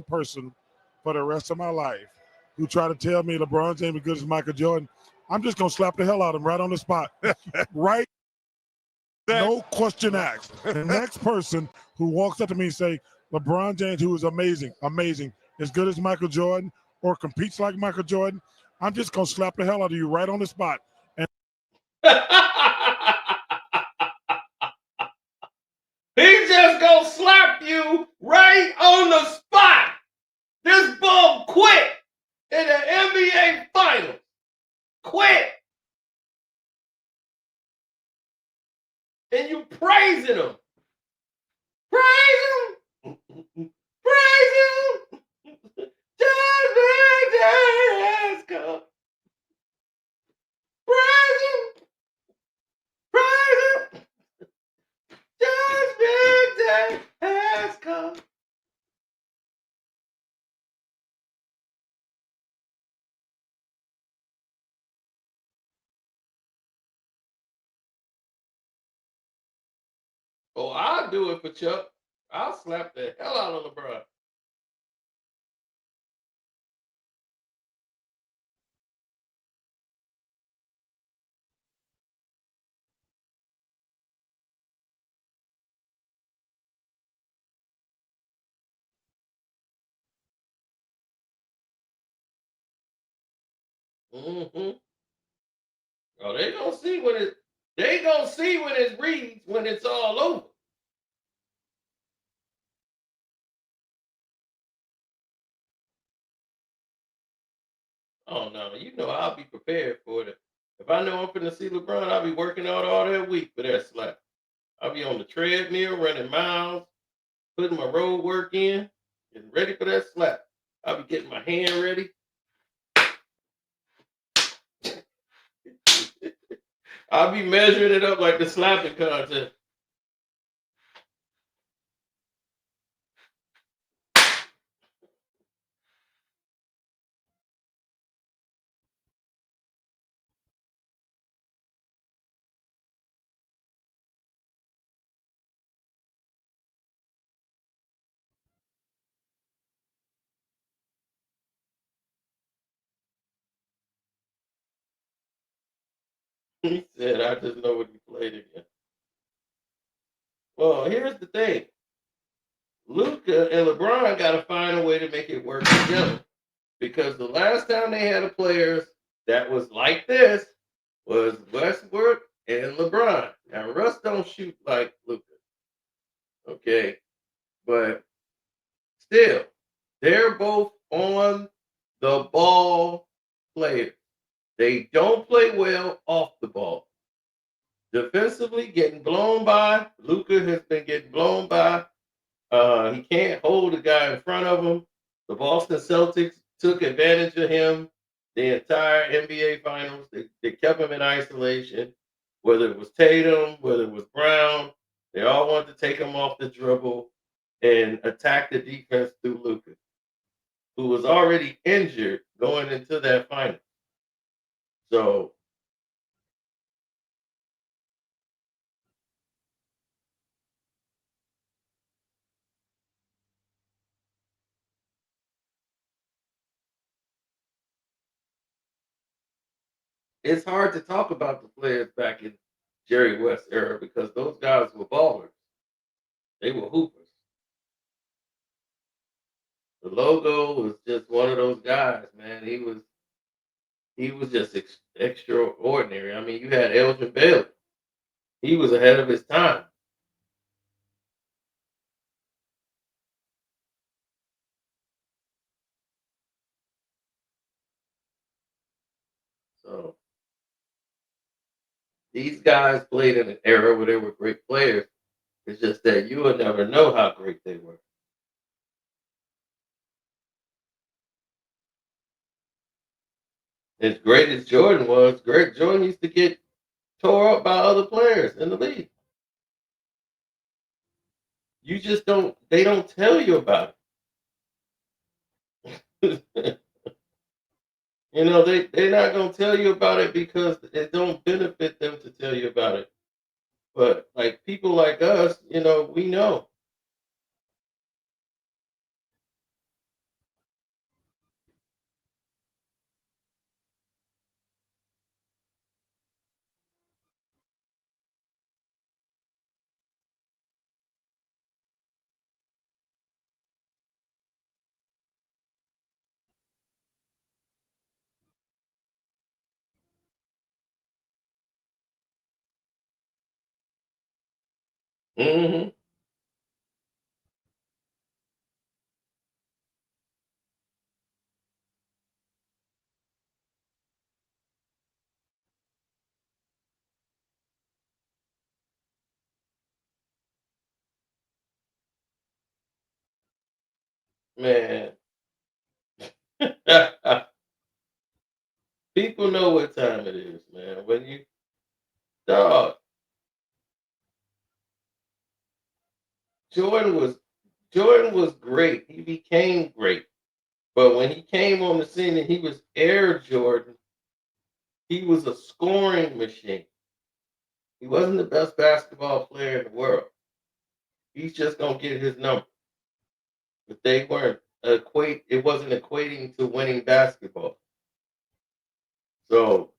person for the rest of my life who try to tell me LeBron James is good as Michael Jordan, I'm just gonna slap the hell out of him right on the spot. Right? No question asked. The next person who walks up to me and say, LeBron James, who is amazing, amazing, as good as Michael Jordan or competes like Michael Jordan, I'm just gonna slap the hell out of you right on the spot. And he just gonna slap you right on the spot. This bum quit in the NBA Finals. Quit. And you praising him. Praise him. Praise him. Just go. Praise him. Praise him. Just big day has come. Oh, I'll do it for Chuck. I'll slap the hell out of LeBron. Mm-hmm. Oh, they gonna see when it. They gonna see when it reads when it's all over. Oh no, you know I'll be prepared for it. If I know I'm finna see LeBron, I'll be working out all that week for that slap. I'll be on the treadmill, running miles, putting my road work in, getting ready for that slap. I'll be getting my hand ready. I'll be measuring it up like the slapping contest. He said, I just know what he played again. Well, here's the thing. Luka and LeBron got to find a way to make it work together. Because the last time they had a players that was like this was Westbrook and LeBron. Now, Russ don't shoot like Luka. Okay. But still, they're both on the ball players. They don't play well off the ball. Defensively, getting blown by. Luka has been getting blown by. He can't hold the guy in front of him. The Boston Celtics took advantage of him the entire NBA Finals. They kept him in isolation, whether it was Tatum, whether it was Brown. They all wanted to take him off the dribble and attack the defense through Luka, who was already injured going into that final. So it's hard to talk about the players back in Jerry West era because those guys were ballers. They were hoopers. The logo was just one of those guys, man. He was just extraordinary. I mean, you had Elgin Baylor. He was ahead of his time. So these guys played in an era where they were great players. It's just that you would never know how great they were. As great as Jordan was, great Jordan used to get tore up by other players in the league. You just don't. They don't tell you about it. They're not gonna tell you about it because it don't benefit them to tell you about it. But like people like us, we know. Hmm. Man. People know what time it is, man. When you dog, Jordan was Jordan was great. He became great. But when he came on the scene and he was Air Jordan, he was a scoring machine. He wasn't the best basketball player in the world. He's just gonna get his number. But they weren't it wasn't equating to winning basketball. So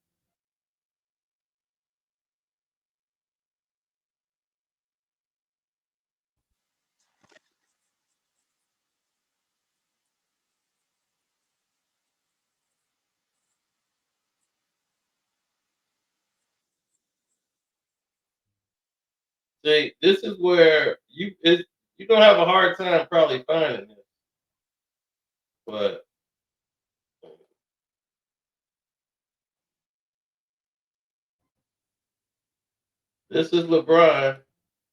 see, this is where you're gonna have a hard time probably finding this. But this is LeBron.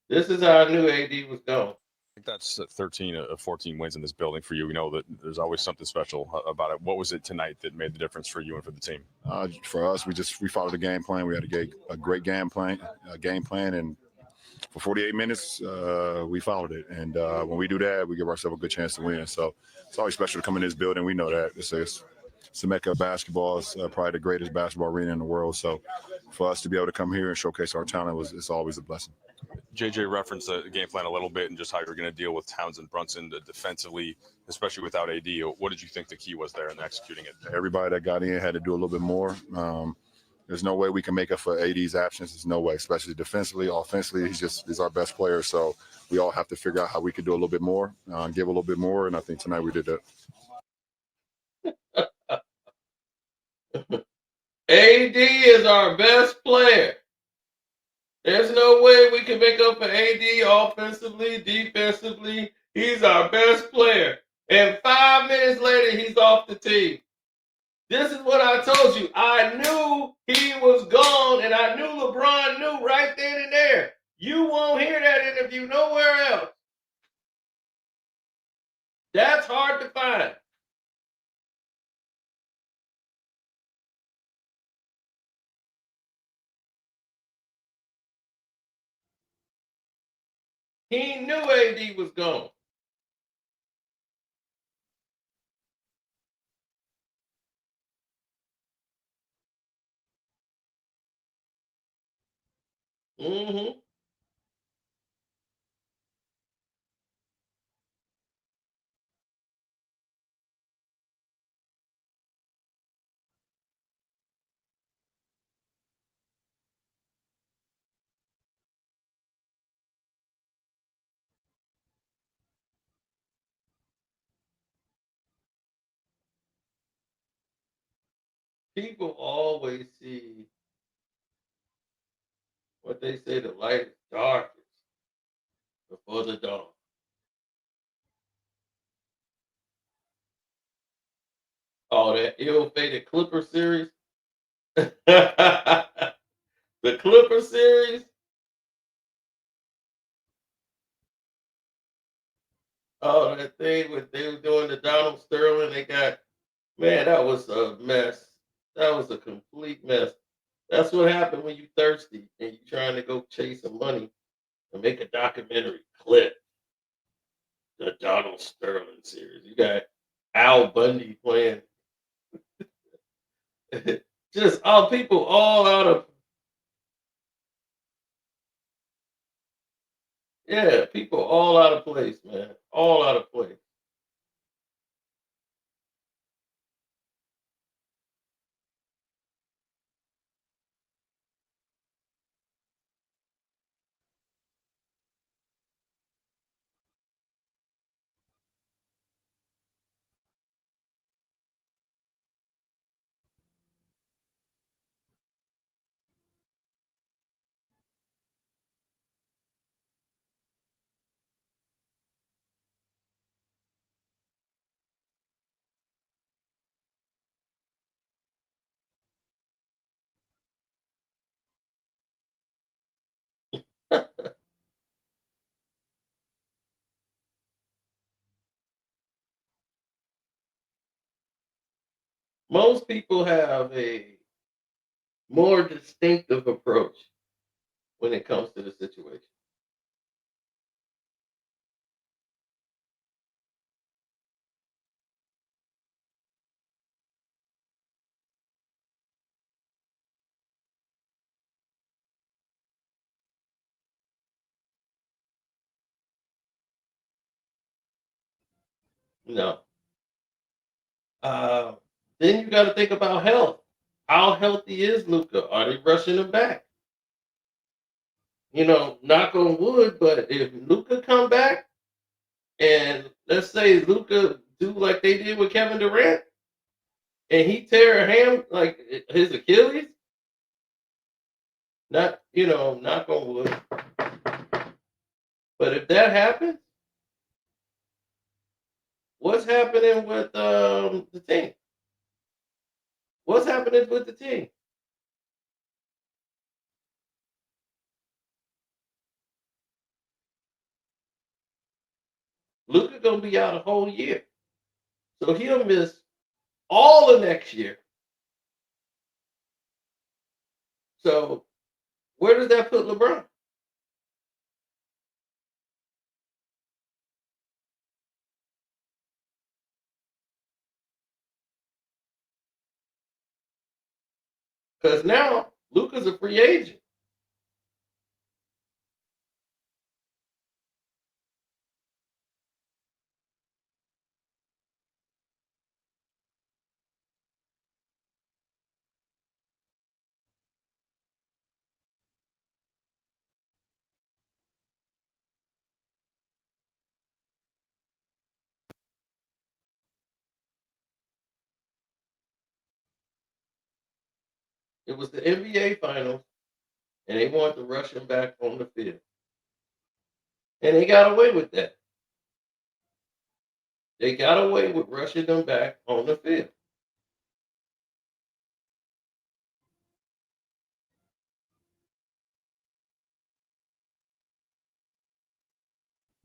This is how I knew AD was gone. Think that's 13 of 14 wins in this building for you. We know that there's always something special about it. What was it tonight that made the difference for you and for the team? For us, we followed the game plan. We had a great game plan, and for 48 minutes, we followed it. And when we do that, we give ourselves a good chance to win. So it's always special to come in this building. We know that it's the mecca of basketball. It's probably the greatest basketball arena in the world. So for us to be able to come here and showcase our talent it's always a blessing. JJ referenced the game plan a little bit and just how you're going to deal with Towns and Brunson defensively, especially without AD. What did you think the key was there in executing it? Everybody that got in had to do a little bit more. There's no way we can make up for AD's absence. There's no way, especially defensively, offensively. He's our best player. So we all have to figure out how we can do a little bit more, give a little bit more. And I think tonight we did that. AD is our best player. There's no way we can make up for AD offensively, defensively. He's our best player. And 5 minutes later, he's off the team. This is what I told you. I knew he was gone, and I knew LeBron knew right then and there. You won't hear that interview nowhere else. That's hard to find. He knew AD was gone. Mm-hmm. People always see what they say the light is darkest before the dawn. Oh, that ill-fated Clipper series. The Clipper series. Oh, that thing with they were doing the Donald Sterling. They got man, that was a mess. That was a complete mess. That's what happened when you thirsty and you trying to go chase some money and make a documentary clip. The Donald Sterling series. You got Al Bundy playing. Just all people all out of yeah, people all out of place, man. All out of place. Most people have a more distinctive approach when it comes to the situation. No. Then you got to think about health. How healthy is Luka? Are they rushing him back? Knock on wood, but if Luka come back and let's say Luka do like they did with Kevin Durant and he tear a ham like his Achilles, not knock on wood. But if that happens, what's happening with the team? What's happening with the team? Luka gonna be out a whole year, so he'll miss all of next year. So where does that put LeBron? Because now Luka's a free agent. It was the NBA Finals, and they wanted to rush him back on the field. And they got away with that. They got away with rushing them back on the field.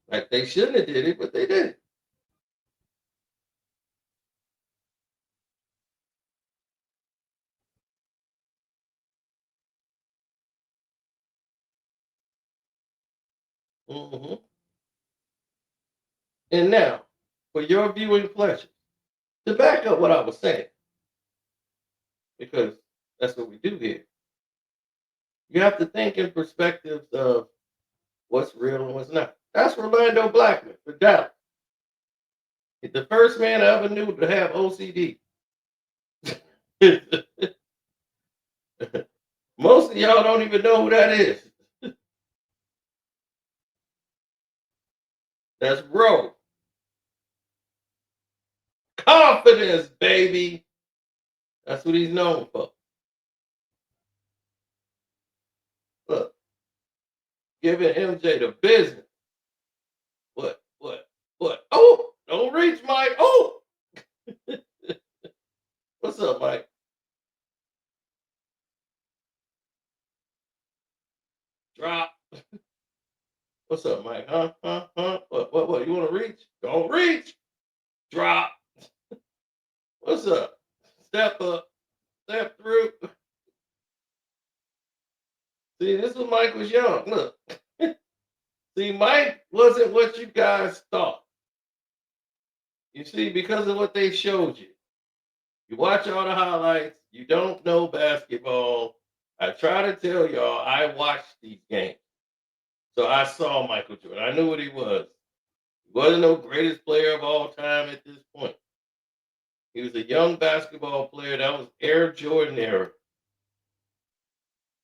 Like they shouldn't have did it, but they did. Mm-hmm. And now, for your viewing pleasure, to back up what I was saying, because that's what we do here, you have to think in perspectives of what's real and what's not. That's Rolando Blackman for Dallas. He's the first man I ever knew to have OCD. Most of y'all don't even know who that is. That's Ro. Confidence, baby. That's what he's known for. Look, giving MJ the business. What? Oh, don't reach, Mike. Oh! What's up, Mike? Drop. What's up, Mike? Huh? What? You want to reach? Don't reach. Drop. What's up? Step up. Step through. See, this was Mike was young. Look. See, Mike wasn't what you guys thought. You see, because of what they showed you. You watch all the highlights. You don't know basketball. I try to tell y'all, I watched these games. So I saw Michael Jordan. I knew what he was. He wasn't no greatest player of all time at this point. He was a young basketball player. That was Air Jordan era.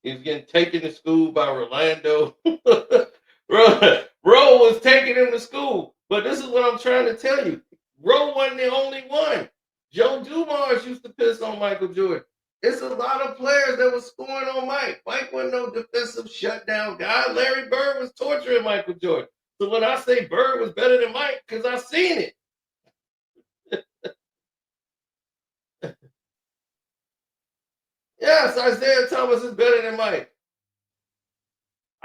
He was getting taken to school by Rolando. Ro was taking him to school. But this is what I'm trying to tell you. Ro wasn't the only one. Joe Dumars used to piss on Michael Jordan. It's a lot of players that was scoring on Mike. Mike wasn't no defensive shutdown guy. Larry Bird was torturing Michael Jordan. So when I say Bird was better than Mike, because I seen it. Yes, Isiah Thomas is better than Mike.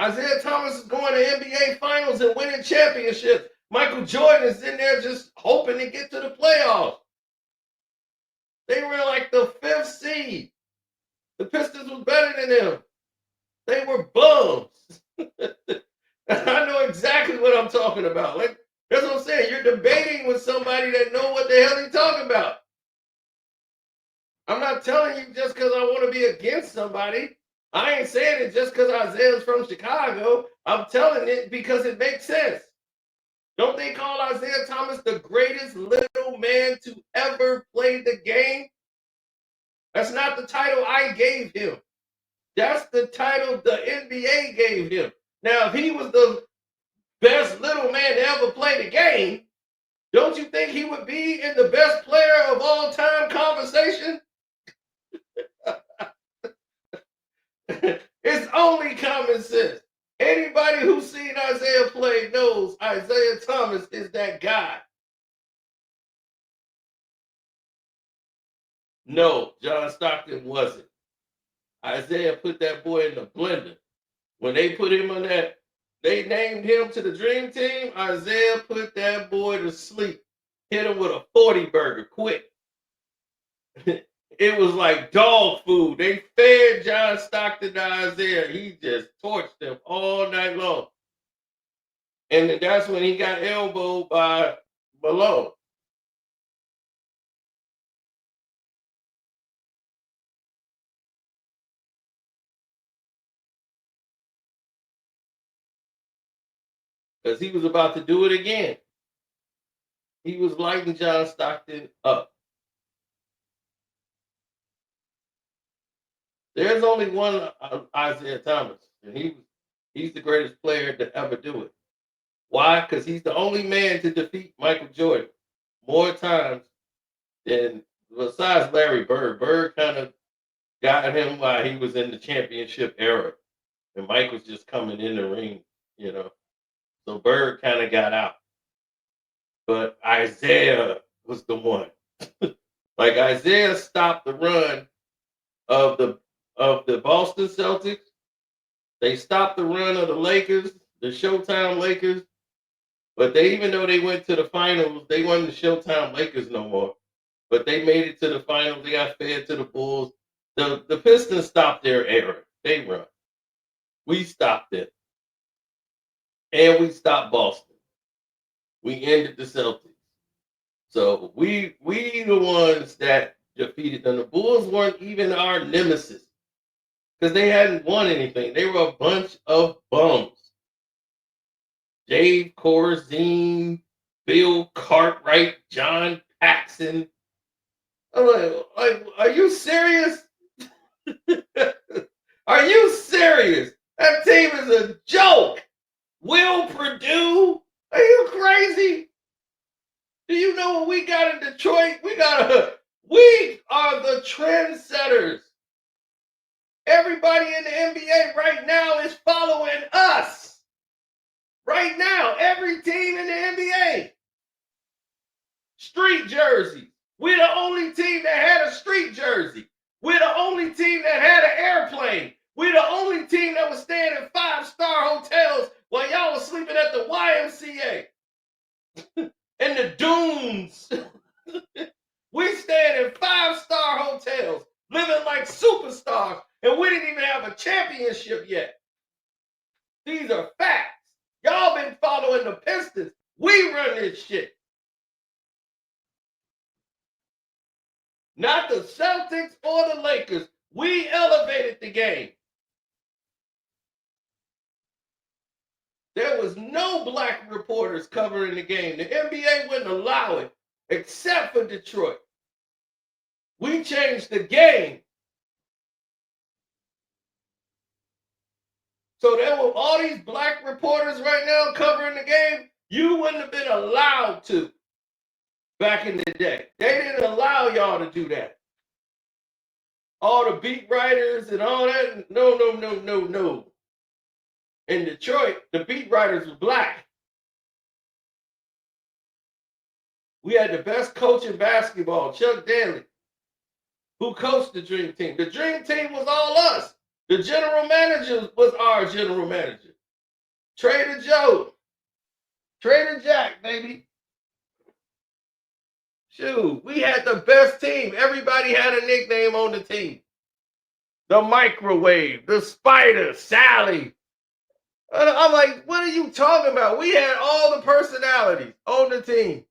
Isiah Thomas is going to NBA Finals and winning championships. Michael Jordan is in there just hoping to get to the playoffs. They were like was better than them. They were bums. I know exactly what I'm talking about. Like, that's what I'm saying. You're debating with somebody that know what the hell they're talking about. I'm not telling you just because I want to be against somebody. I ain't saying it just because Isaiah's from Chicago. I'm telling it because it makes sense. Don't they call Isiah Thomas the greatest little man to ever play the game? That's not the title I gave him. That's the title the NBA gave him. Now, if he was the best little man to ever play the game, don't you think he would be in the best player of all time conversation? It's only common sense. Anybody who's seen Isiah play knows Isiah Thomas is that guy. No, John Stockton wasn't. Isiah put that boy in the blender. When they put him on that, they named him to the dream team. Isiah put that boy to sleep. Hit him with a 40 burger quick. It was like dog food. They fed John Stockton to Isiah. He just torched them all night long. And that's when he got elbowed by Malone. Because he was about to do it again. He was lighting John Stockton up. There's only one Isiah Thomas, and he's the greatest player to ever do it. Why? Because he's the only man to defeat Michael Jordan more times than, besides Larry Bird. Bird kind of got him while he was in the championship era, and Mike was just coming in the ring, you know. So Bird kind of got out. But Isiah was the one. Like, Isiah stopped the run of the Boston Celtics. They stopped the run of the Lakers, the Showtime Lakers. But even though they went to the finals, they weren't the Showtime Lakers no more. But they made it to the finals. They got fed to the Bulls. The Pistons stopped their era. They run. We stopped it. And we stopped Boston. We ended the Celtics. So we the ones that defeated them. The Bulls weren't even our nemesis because they hadn't won anything. They were a bunch of bums. Dave Corzine, Bill Cartwright, John Paxson. I'm like, are you serious? Are you serious? That team is a joke. Will Purdue? Are you crazy? Do you know what we got in Detroit? We are the trendsetters. Everybody in the NBA right now is following us. Right now, every team in the NBA. Street jerseys. We're the only team that had a street jersey. We're the only team that had an airplane. We're the only team that was staying in 5-star hotels while y'all was sleeping at the YMCA. And the dunes. We staying in 5-star hotels, living like superstars, and we didn't even have a championship yet. These are facts. Y'all been following the Pistons. We run this shit. Not the Celtics or the Lakers. We elevated the game. There was no black reporters covering the game. The NBA wouldn't allow it, except for Detroit. We changed the game. So there were all these black reporters right now covering the game. You wouldn't have been allowed to back in the day. They didn't allow y'all to do that. All the beat writers and all that. No. In Detroit, the beat writers were black. We had the best coach in basketball, Chuck Daly, who coached the Dream Team. The Dream Team was all us. The general manager was our general manager. Trader Joe. Trader Jack, baby. Shoot, we had the best team. Everybody had a nickname on the team. the microwave, the spider, Sally. I'm like, what are you talking about? We had all the personalities on the team.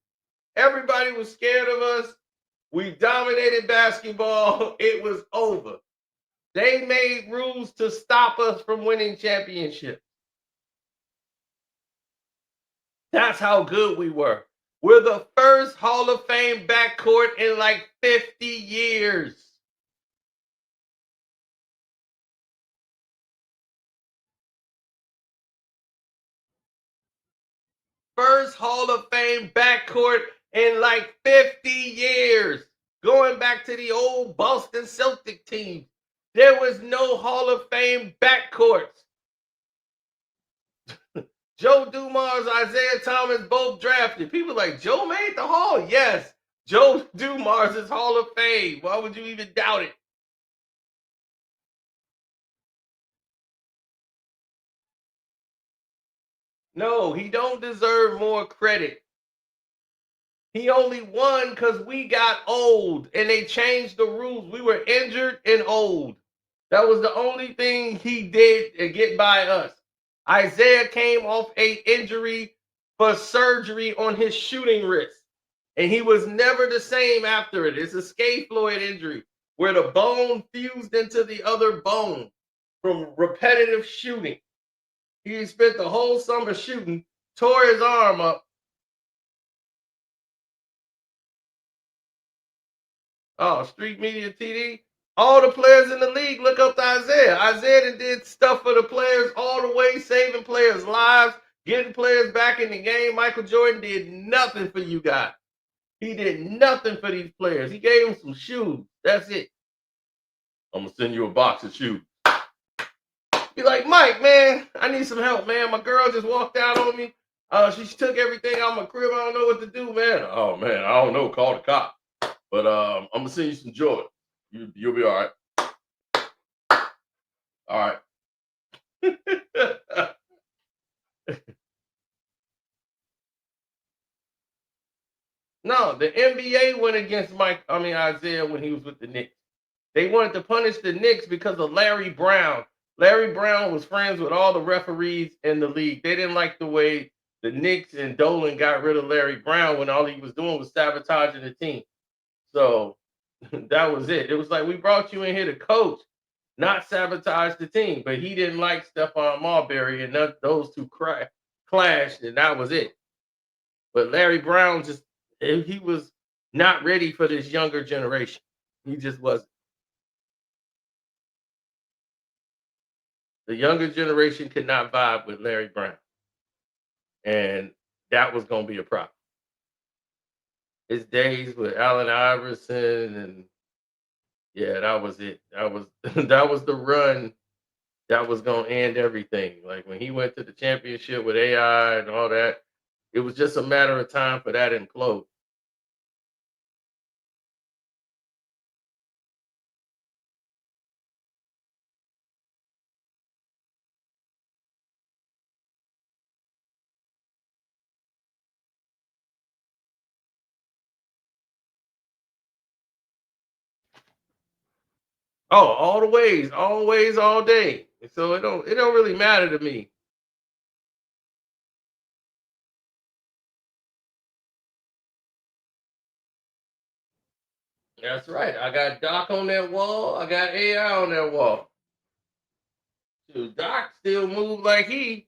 Everybody was scared of us. We dominated basketball. It was over. They made rules to stop us from winning championships. That's how good we were. We're the first Hall of Fame backcourt in like 50 years. First Hall of Fame backcourt in like 50 years. Going back to the old Boston Celtic team, there was no Hall of Fame backcourts. Joe Dumars, Isiah Thomas, both drafted. People like, Joe made the Hall? Yes. Joe Dumars is Hall of Fame. Why would you even doubt it? No, he don't deserve more credit. He only won because we got old and they changed the rules. We were injured and old. That was the only thing he did to get by us. Isiah came off an injury for surgery on his shooting wrist. And he was never the same after it. It's a scaphoid injury where the bone fused into the other bone from repetitive shooting. He spent the whole summer shooting, tore his arm up. Oh, Street Media TD. All the players in the league look up to Isiah. Isiah did stuff for the players all the way, saving players' lives, getting players back in the game. Michael Jordan did nothing for you guys. He did nothing for these players. He gave them some shoes. That's it. I'm going to send you a box of shoes. Be like, Mike, man, I need some help, man. My girl just walked out on me. She took everything out of my crib. I don't know what to do, man. Oh, man, I don't know. Call the cop. But I'm going to send you some Jordan. You'll be all right. All right. No, the NBA went against Isiah when he was with the Knicks. They wanted to punish the Knicks because of Larry Brown. Larry Brown was friends with all the referees in the league. They didn't like the way the Knicks and Dolan got rid of Larry Brown when all he was doing was sabotaging the team. So that was it. It was like, we brought you in here to coach, not sabotage the team. But he didn't like Stephon Marbury, and those two clashed, and that was it. But Larry Brown he was not ready for this younger generation. He just wasn't. The younger generation could not vibe with Larry Brown. And that was going to be a problem. His days with Allen Iverson, and yeah, that was it. That was that was the run that was going to end everything. Like when he went to the championship with AI and all that, it was just a matter of time for that to implode. Oh, always, all day. So it don't really matter to me. That's right. I got Doc on that wall. I got AI on that wall. Dude, Doc still moves like he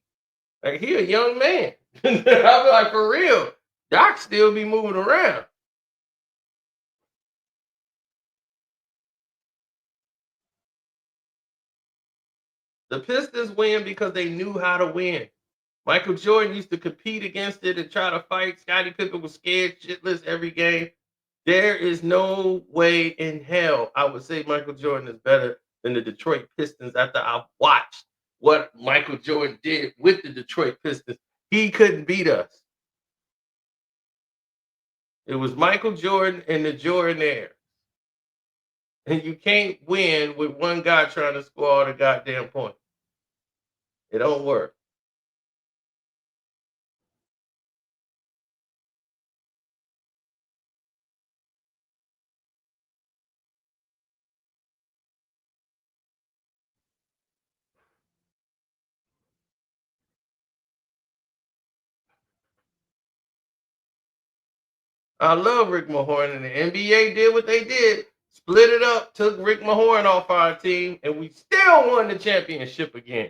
a young man. I be like, for real. Doc still be moving around. The Pistons win because they knew how to win. Michael Jordan used to compete against it and try to fight. Scottie Pippen was scared shitless every game. There is no way in hell I would say Michael Jordan is better than the Detroit Pistons after I've watched what Michael Jordan did with the Detroit Pistons. He couldn't beat us. It was Michael Jordan and the Jordan. And you can't win with one guy trying to score all the goddamn points. It don't work. I love Rick Mahorn, and the NBA did what they did. Split it up, took Rick Mahorn off our team, and we still won the championship again.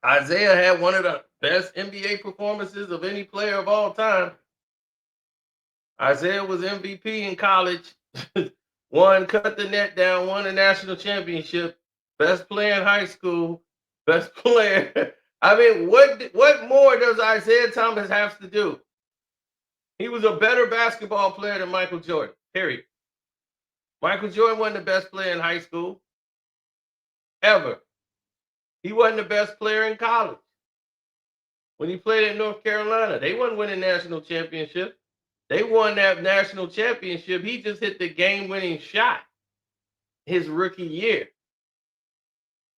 Isiah had one of the best NBA performances of any player of all time. Isiah was MVP in college, cut the net down, won a national championship, best player in high school, best player. I mean, what more does Isiah Thomas have to do? He was a better basketball player than Michael Jordan, period. Michael Jordan wasn't the best player in high school, ever. He wasn't the best player in college. When he played at North Carolina, they wasn't winning national championship. They won that national championship. He just hit the game-winning shot his rookie year.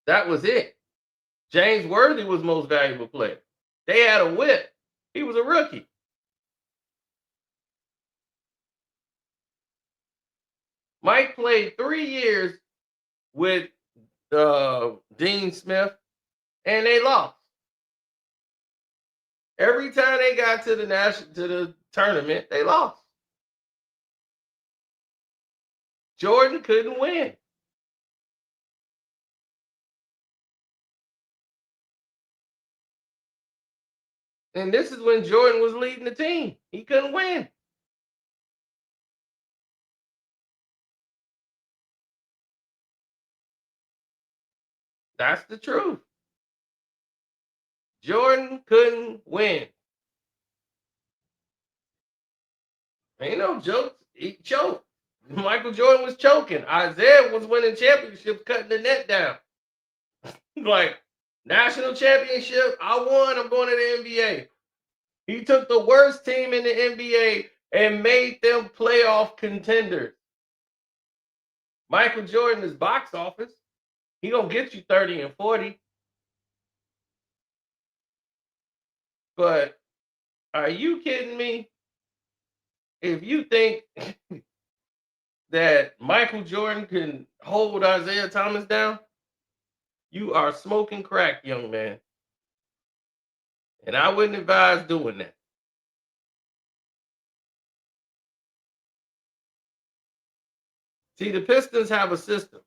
That was it. James Worthy was most valuable player. They had a whip. He was a rookie. Mike played 3 years with Dean Smith, and they lost. Every time they got to the tournament, they lost. Jordan couldn't win. And this is when Jordan was leading the team. He couldn't win. That's the truth. Jordan couldn't win. Ain't no jokes. He choked. Michael Jordan was choking. Isiah was winning championships, cutting the net down. Like, national championship, I won, I'm going to the NBA. He took the worst team in the NBA and made them playoff contenders. Michael Jordan is box office. He gonna get you 30 and 40. But are you kidding me? If you think that Michael Jordan can hold Isiah Thomas down, you are smoking crack, young man. And I wouldn't advise doing that. See, the Pistons have a system.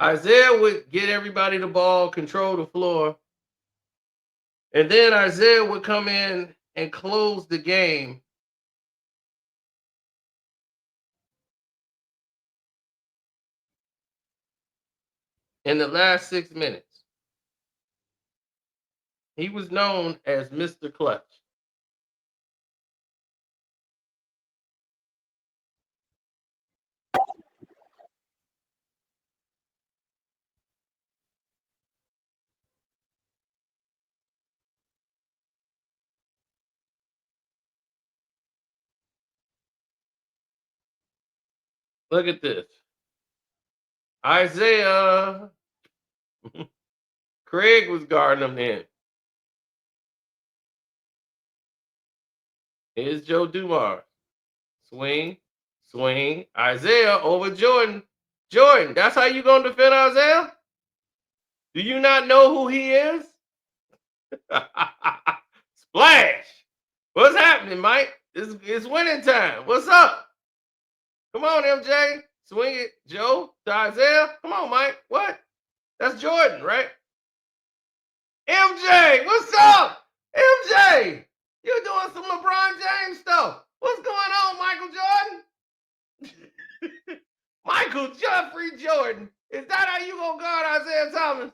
Isiah would get everybody the ball, control the floor, and then Isiah would come in and close the game. In the last 6 minutes, he was known as Mr. Clutch. Look at this. Isiah. Craig was guarding him then. Here's Joe Dumars. Swing, swing. Isiah over Jordan. Jordan, that's how you going to defend Isiah? Do you not know who he is? Splash. What's happening, Mike? It's winning time. What's up? Come on, MJ. Swing it, Joe, to Isiah. Come on, Mike. What? That's Jordan, right? MJ, what's up? MJ, you're doing some LeBron James stuff. What's going on, Michael Jordan? Michael Jeffrey Jordan. Is that how you gonna guard Isiah Thomas?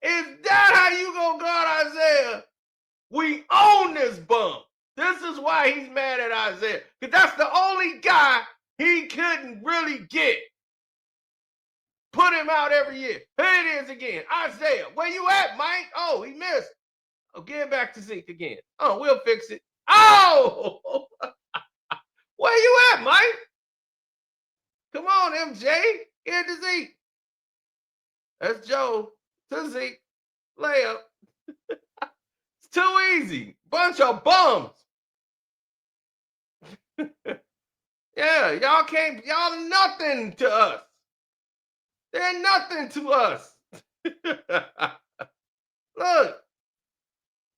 Is that how you gonna guard Isiah? We own this bum. This is why he's mad at Isiah. Because that's the only guy he couldn't really get. Put him out every year. Here it is again. Isiah, where you at, Mike? Oh, he missed. Oh, get back to Zeke again. Oh, we'll fix it. Oh! Where you at, Mike? Come on, MJ. Get to Zeke. That's Joe to Zeke. Layup. It's too easy. Bunch of bums. Yeah, y'all nothing to us. They're nothing to us. Look,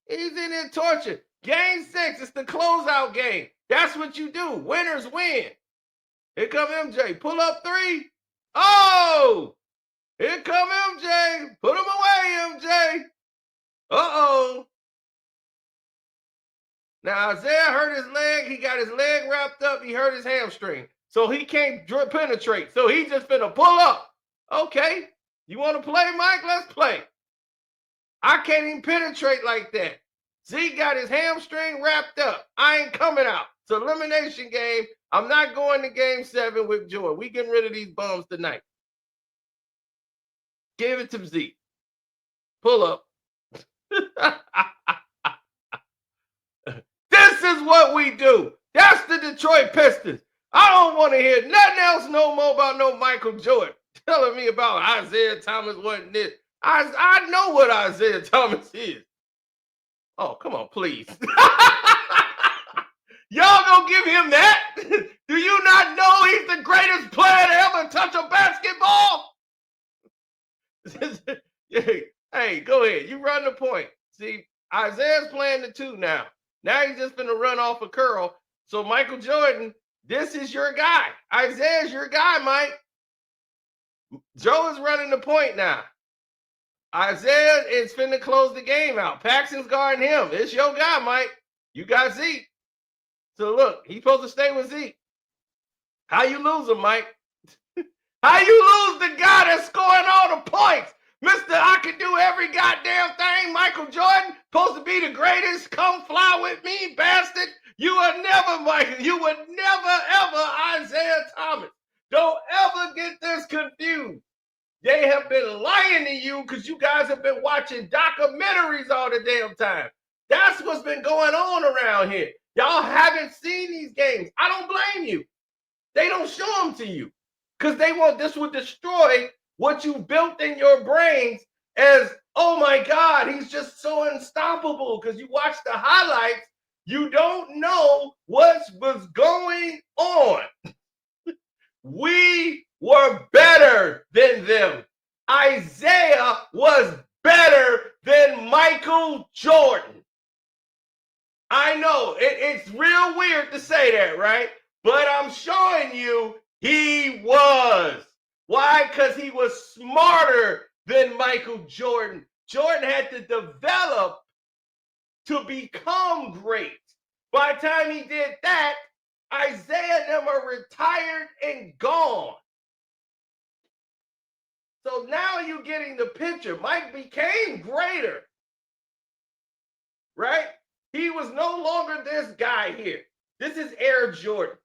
he's in there torture. Game 6, it's the closeout game. That's what you do. Winners win. Here come MJ. Pull up 3. Oh! Here come MJ. Put him away, MJ. Uh-oh. Now, Isiah hurt his leg. He got his leg wrapped up. He hurt his hamstring. So he can't penetrate. So he just finna pull up. Okay. You want to play, Mike? Let's play. I can't even penetrate like that. Zeke got his hamstring wrapped up. I ain't coming out. It's an elimination game. I'm not going to game 7 with Jordan. We getting rid of these bums tonight. Give it to Zeke. Pull up. This is what we do. That's the Detroit Pistons. I don't want to hear nothing else no more about no Michael Jordan telling me about Isiah Thomas wasn't this. I know what Isiah Thomas is. Oh, come on, please. Y'all gonna give him that? Do you not know he's the greatest player to ever touch a basketball? Hey, go ahead. You run the point. See, Isiah's playing the 2 now. Now he's just gonna run off a curl. So Michael Jordan, this is your guy. Isiah's your guy, Mike. Joe is running the point now. Isiah is finna close the game out. Paxson's guarding him. It's your guy, Mike. You got Zeke. So look, he's supposed to stay with Zeke. How you lose him, Mike? How you lose the guy that's scoring all the points? Mr. I can do every goddamn thing. Michael Jordan, supposed to be the greatest. Come fly with me, bastard. You would never, Michael. You would never, ever Isiah Thomas. Don't ever get this confused. They have been lying to you because you guys have been watching documentaries all the damn time. That's what's been going on around here. Y'all haven't seen these games. I don't blame you. They don't show them to you because they want this would destroy what you built in your brains as, oh my God, he's just so unstoppable. Because you watch the highlights, you don't know what was going on. We were better than them. Isiah was better than Michael Jordan. I know it's real weird to say that, right? But I'm showing you he was. Why? Because he was smarter than Michael Jordan. Jordan had to develop to become great. By the time he did that, Isiah and them are retired and gone. So now you're getting the picture. Mike became greater, right? He was no longer this guy here. This is Air Jordan.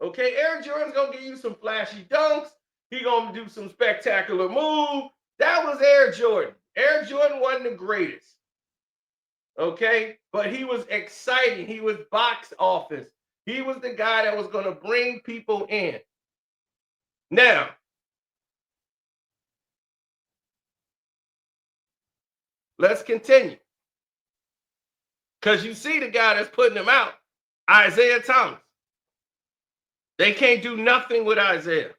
Okay, Air Jordan's going to give you some flashy dunks. He's going to do some spectacular move. That was Air Jordan. Air Jordan wasn't the greatest. Okay, but he was exciting. He was box office. He was the guy that was going to bring people in. Now, let's continue. Because you see the guy that's putting him out, Isiah Thomas. They can't do nothing with Isiah.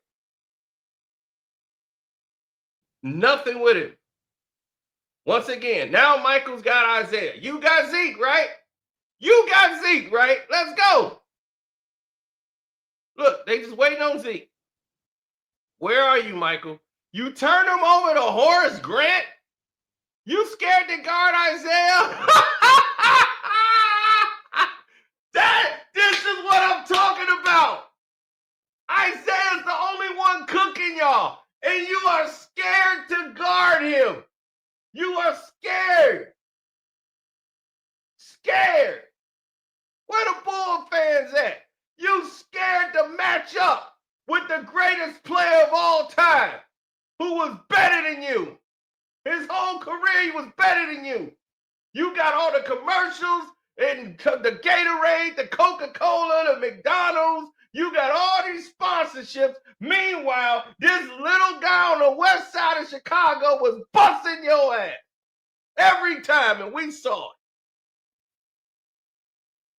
Nothing with him. Once again, now Michael's got Isiah. You got Zeke, right? You got Zeke, right? Let's go. Look, they just waiting on Zeke. Where are you, Michael? You turned him over to Horace Grant? You scared to guard Isiah? This is what I'm talking about. Isaiah's the only one cooking y'all. And you are scared to guard him. You are scared. Scared. Where the Bull fans at? You scared to match up with the greatest player of all time, who was better than you. His whole career, he was better than you. You got all the commercials and the Gatorade, the Coca-Cola, the McDonald's. You got all these sponsorships. Meanwhile, this little guy on the west side of Chicago was busting your ass every time, and we saw it.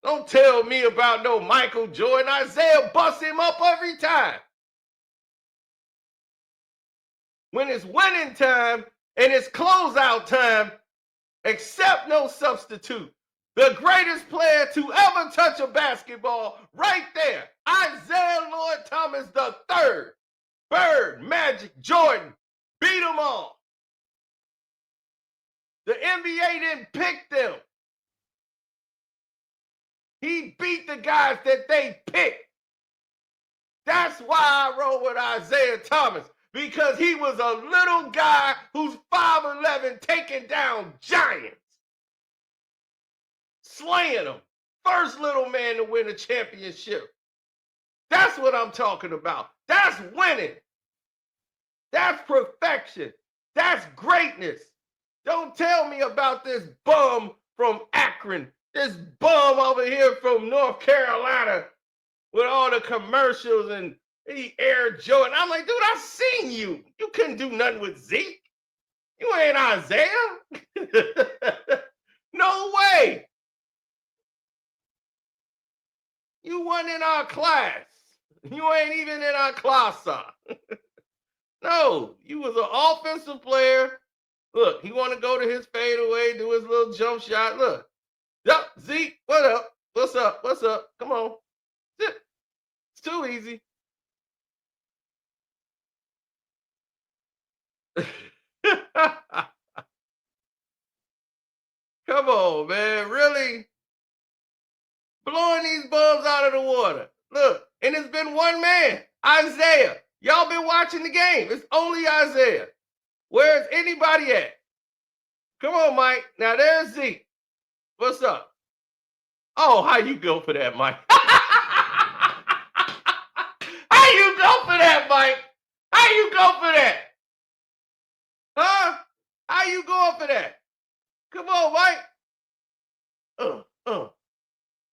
Don't tell me about no Michael Jordan. Isiah bust him up every time. when it's winning time and it's closeout time, accept no substitute. The greatest player to ever touch a basketball, right there, Isiah Lord Thomas III. Bird, Magic, Jordan, beat them all. The NBA didn't pick them. He beat the guys that they picked. That's why I roll with Isiah Thomas, because he was a little guy who's 5'11", taking down giants, slaying them. First little man to win a championship. That's what I'm talking about. That's winning. That's perfection. That's greatness. Don't tell me about this bum from Akron, this bum over here from North Carolina with all the commercials and he Air Jordan. I'm like, dude, I seen you. You couldn't do nothing with Zeke. You ain't Isiah. No way. You weren't in our class. You ain't even in our class. No, you was an offensive player. Look, he want to go to his fadeaway, do his little jump shot. Look. Yup, Zeke, what up? What's up? What's up? Come on. It's too easy. Come on, man. Really? Blowing these bums out of the water. Look, and it's been one man, Isiah. Y'all been watching the game. It's only Isiah. Where's anybody at? Come on, Mike. Now there's Zeke. What's up? Oh, how you go for that, Mike? How you go for that, Mike? How you go for that? Huh? How you going for that? Come on, Mike.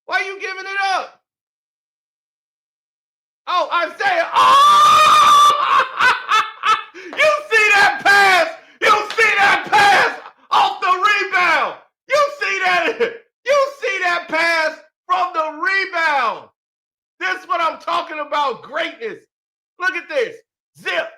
Why you giving it up? Oh, Isiah. Oh! You see that pass? You see that pass off the rebound? You see that? You see that pass from the rebound? This is what I'm talking about, greatness. Look at this. Zip.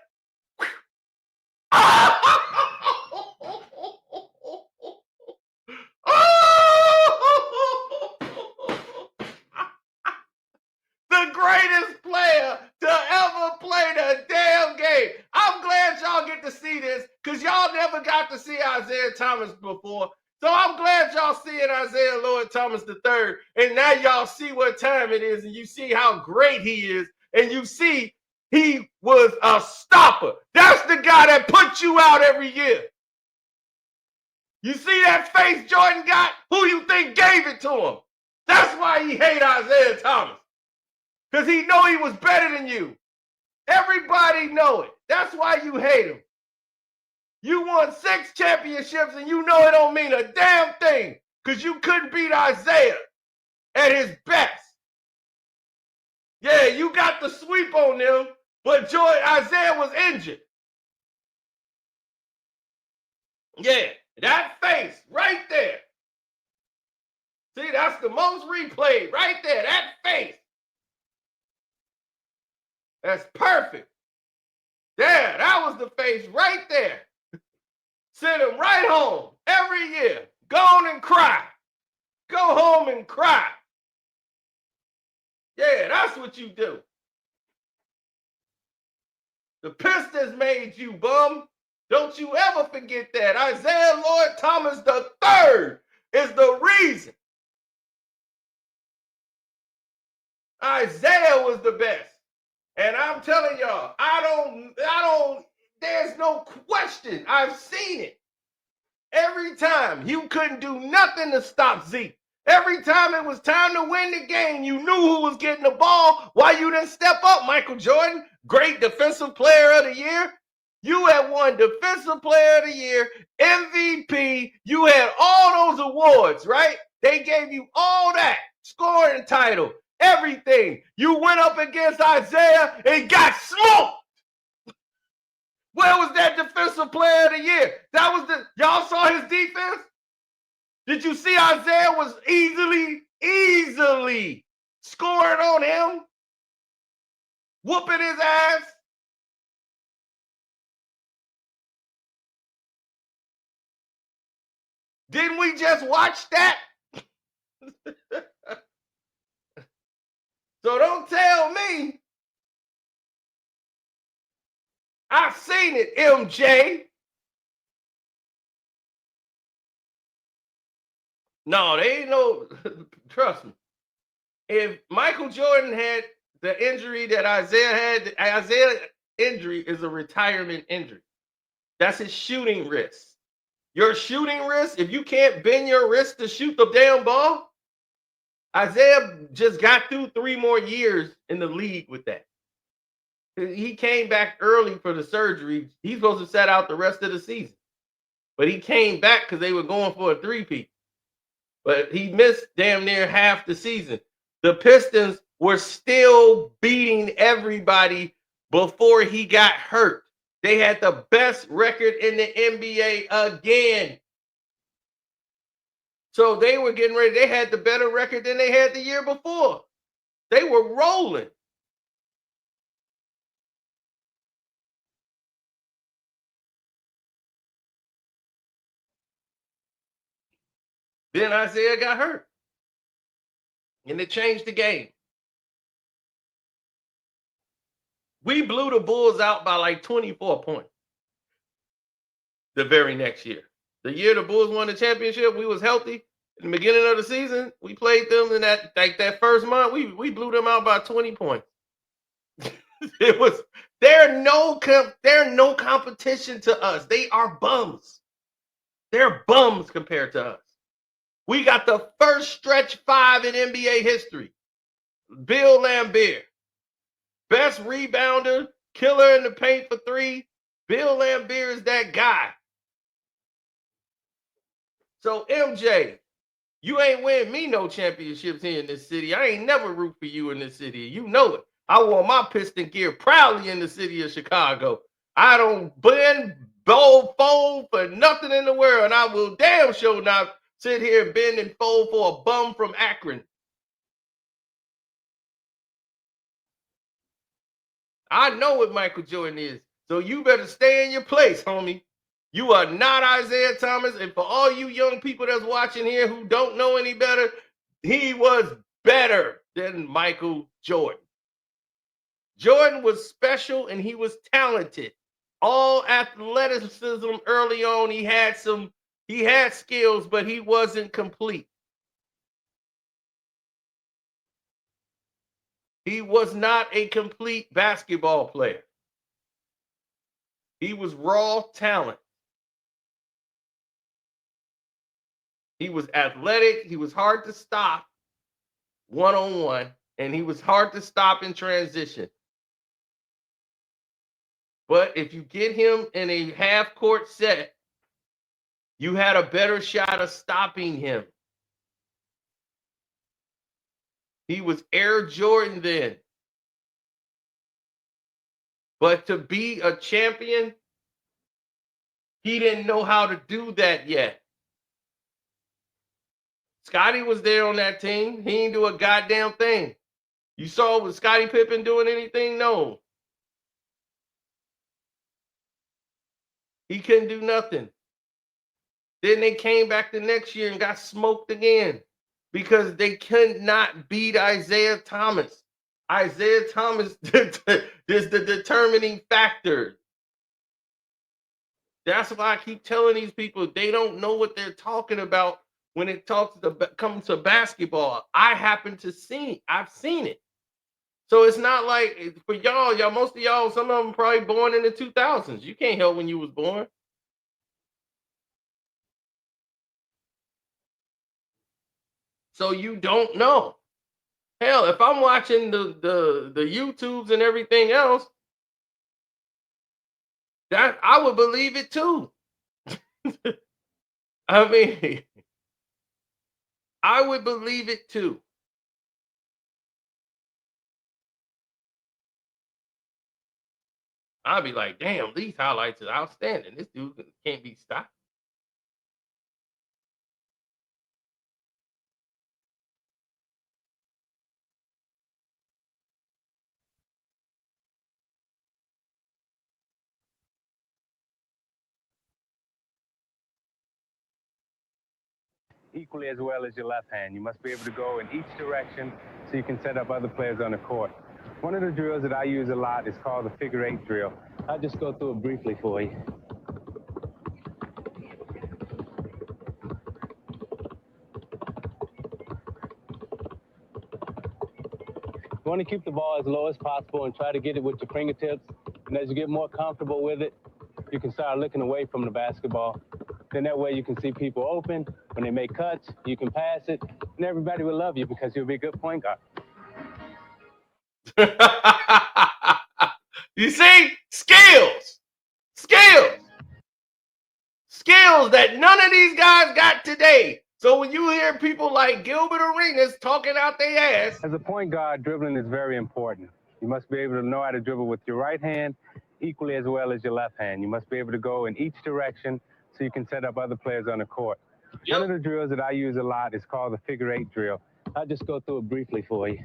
The greatest player to ever play the damn game. I'm glad y'all get to see this because y'all never got to see Isiah Thomas before. So I'm glad y'all seeing Isiah Lord Thomas III. And now y'all see what time it is and you see how great he is. And you see he was a stopper. That's the guy that put you out every year. You see that face Jordan got? Who you think gave it to him? That's why he hate Isiah Thomas. Because he know he was better than you. Everybody know it. That's why you hate him. You won 6 championships and you know it don't mean a damn thing because you couldn't beat Isiah at his best. Yeah, you got the sweep on them, but Isiah was injured. Yeah, that face right there. See, that's the most replayed right there, that face. That's perfect. There, that was the face right there. Send him right home every year. Go on and cry. Go home and cry. Yeah, that's what you do. The Pistons made you, bum. Don't you ever forget that. Isiah Lord Thomas III is the reason. Isiah was the best. And I'm telling y'all, there's no question. I've seen it. Every time you couldn't do nothing to stop Zeke. Every time it was time to win the game, you knew who was getting the ball. Why you didn't step up, Michael Jordan? Great defensive player of the year. You had won defensive player of the year, MVP. You had all those awards, right? They gave you all that. Scoring title, everything. You went up against Isiah and got smoked. Where was that defensive player of the year? That was y'all saw his defense? Did you see Isiah was easily scoring on him? Whooping his ass? Didn't we just watch that? So don't tell me. I've seen it, MJ. No, they ain't no, trust me. If Michael Jordan had the injury that Isiah had, Isiah injury is a retirement injury. That's his shooting wrist. Your shooting wrist, if you can't bend your wrist to shoot the damn ball, Isiah just got through 3 more years in the league with that. He came back early for the surgery. He's supposed to set out the rest of the season. But he came back because they were going for a 3-peat. But he missed damn near half the season. The Pistons were still beating everybody before he got hurt. They had the best record in the NBA again. So they were getting ready. They had the better record than they had the year before. They were rolling. Then Isiah got hurt. And it changed the game. We blew the Bulls out by like 24 points the very next year. The year the Bulls won the championship, we was healthy. In the beginning of the season, we played them in that first month. We blew them out by 20 points. It was they're no competition to us. They are bums. They're bums compared to us. We got the first stretch 5 in NBA history. Bill Laimbeer. Best rebounder, killer in the paint for 3. Bill Laimbeer is that guy. So, MJ, you ain't win me no championships here in this city. I ain't never root for you in this city. You know it. I wore my Piston gear proudly in the city of Chicago. I don't bend, fold for nothing in the world. And I will damn sure not sit here and bend and fold for a bum from Akron. I know what Michael Jordan is. So you better stay in your place, homie. You are not Isiah Thomas. And for all you young people that's watching here who don't know any better, he was better than Michael Jordan. Jordan was special and he was talented. All athleticism early on. He had skills, but he wasn't complete. He was not a complete basketball player. He was raw talent. He was athletic. He was hard to stop one-on-one, and he was hard to stop in transition. But if you get him in a half-court set, you had a better shot of stopping him. He was Air Jordan then. But to be a champion, he didn't know how to do that yet. Scottie was there on that team. He didn't do a goddamn thing. You saw was Scottie Pippen doing anything? No. He couldn't do nothing. Then they came back the next year and got smoked again because they could not beat Isiah Thomas. Isiah Thomas is the determining factor. That's why I keep telling these people they don't know what they're talking about when it comes to basketball. I've seen it. So it's not like for y'all, most of y'all, some of them probably born in the 2000s. You can't help when you was born. So you don't know. Hell, if I'm watching the YouTubes and everything else, that I would believe it too. I mean, I would believe it too. I'd be like, damn, these highlights are outstanding. This dude can't be stopped. equally as well as your left hand. You must be able to go in each direction so you can set up other players on the court. One of the drills that I use a lot is called the figure 8 drill. I'll just go through it briefly for you. You want to keep the ball as low as possible and try to get it with your fingertips. And as you get more comfortable with it, you can start looking away from the basketball. Then that way you can see people open. When they make cuts, you can pass it, and everybody will love you because you'll be a good point guard. You see? Skills that none of these guys got today. So when you hear people like Gilbert Arenas talking out their ass. As a point guard, dribbling is very important. You must be able to know how to dribble with your right hand equally as well as your left hand. You must be able to go in each direction so you can set up other players on the court. Yep. One of the drills that I use a lot is called the figure 8 drill. I'll just go through it briefly for you.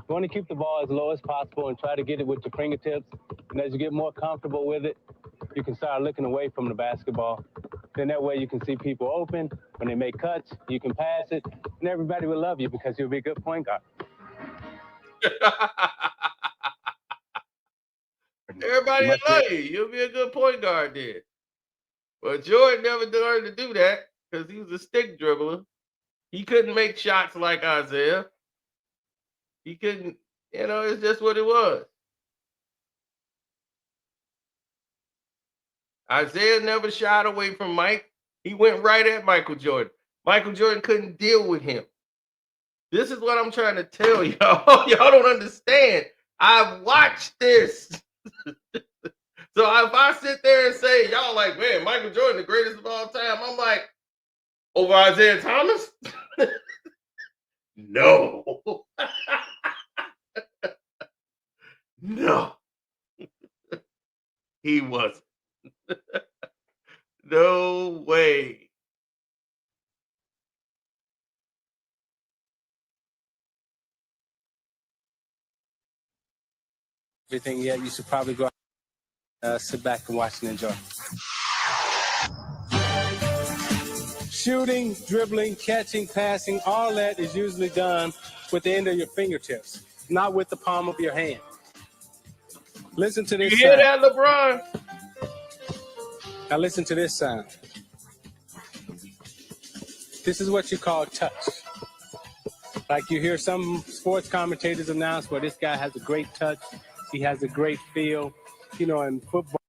You want to keep the ball as low as possible and try to get it with your fingertips. And as you get more comfortable with it, you can start looking away from the basketball. Then that way you can see people open. When they make cuts, you can pass it, and everybody will love you because you'll be a good point guard. Everybody will love you. You'll be a good point guard then. But Jordan never learned to do that because he was a stick dribbler. He couldn't make shots like Isiah. He couldn't, it's just what it was. Isiah never shot away from Mike. He went right at Michael Jordan. Michael Jordan couldn't deal with him. This is what I'm trying to tell y'all. Y'all don't understand. I've watched this. So if I sit there and say, y'all like, man, Michael Jordan, the greatest of all time, I'm like, over Isiah Thomas? No. No. He wasn't. No way. Everything yet, you should probably go sit back and watch and enjoy. Shooting, dribbling, catching, passing, all that is usually done with the end of your fingertips, not with the palm of your hand. Listen to this You hear sound. that, LeBron? Now listen to this sound. This is what you call touch. Like you hear some sports commentators announce, well, this guy has a great touch. He has a great feel, in football.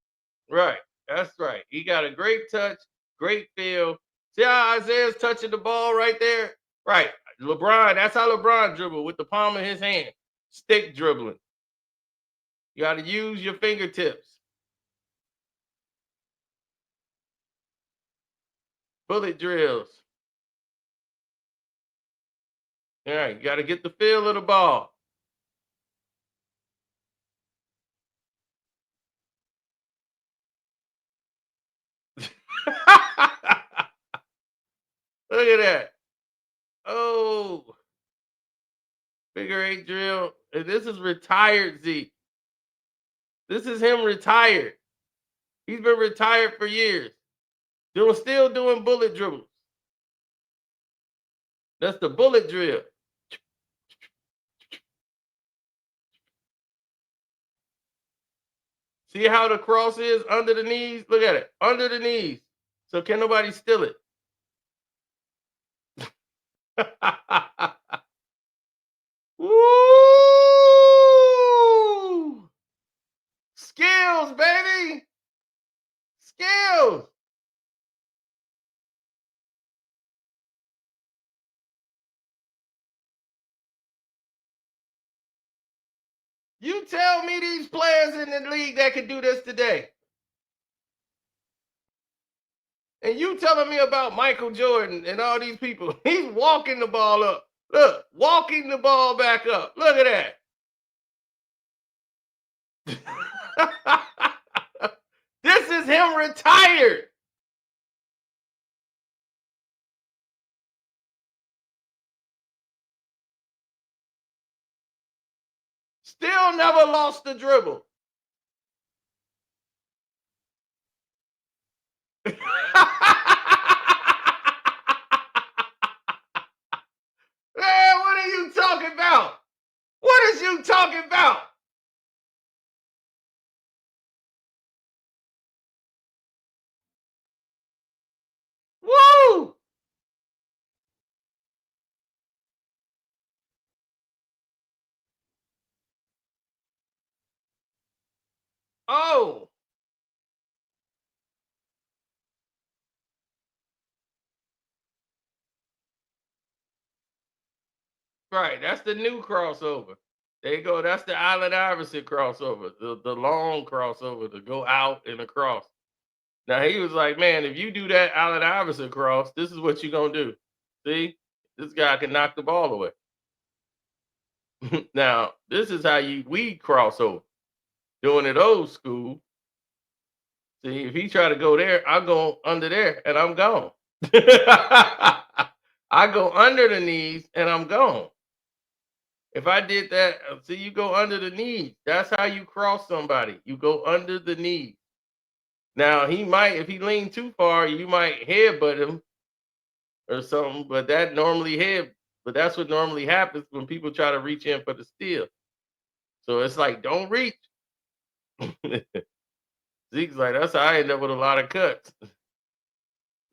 Right. That's right. He got a great touch, great feel. See how Isiah's touching the ball right there? Right. LeBron, that's how LeBron dribbled, with the palm of his hand. Stick dribbling. You got to use your fingertips. Bullet drills. All right. You got to get the feel of the ball. Look at that. Oh. Figure 8 drill. And this is retired Zeke. This is him retired. He's been retired for years. Still doing bullet dribbles. That's the bullet drill. See how the cross is under the knees? Look at it. Under the knees. So can nobody steal it? Woo! Skills, baby. Skills. You tell me these players in the league that can do this today. And you telling me about Michael Jordan and all these people. He's walking the ball up. Look, walking the ball back up. Look at that. This is him retired. Still never lost the dribble. Man, what are you talking about? What is you talking about? Woo! Oh. Right, that's the new crossover. There you go. That's the Allen Iverson crossover, the long crossover to go out and across. Now he was like, man, if you do that Allen Iverson cross, this is what you're gonna do. See, this guy can knock the ball away. Now, this is how we cross over. Doing it old school. See, if he try to go there, I go under there and I'm gone. I go under the knees and I'm gone. If I did that, see, you go under the knees. That's how you cross somebody. You go under the knees. Now he might, if he leaned too far, you might headbutt him or something. But that's what normally happens when people try to reach in for the steal. So it's like, don't reach. Zeke's like, that's how I end up with a lot of cuts.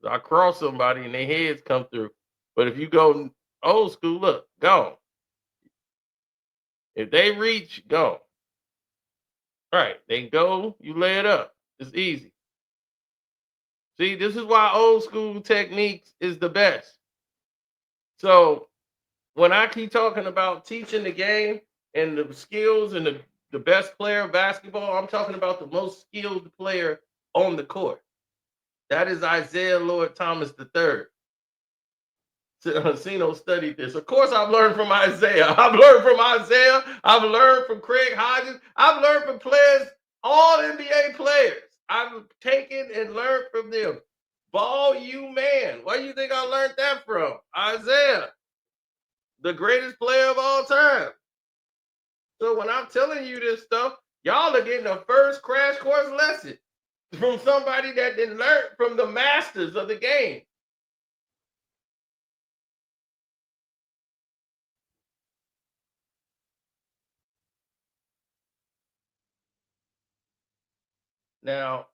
I cross somebody and their heads come through. But if you go old school, look, gone. If they reach, go. Right. They go, you lay it up. It's easy. See, this is why old school techniques is the best. So when I keep talking about teaching the game and the skills and the best player of basketball, I'm talking about the most skilled player on the court. That is Isiah Thomas III. Karceno studied this. Of course, I've learned from Isiah. I've learned from Isiah. I've learned from Craig Hodges. I've learned from players, all NBA players. I've taken and learned from them. Ball you man. Where do you think I learned that from? Isiah, the greatest player of all time. So when I'm telling you this stuff, y'all are getting the first crash course lesson from somebody that didn't learn from the masters of the game. Now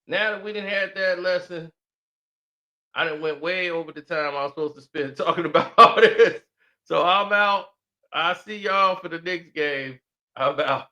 that we didn't have that lesson, I done went way over the time I was supposed to spend talking about all this. So I'm out. I'll see y'all for the next game. I'm out.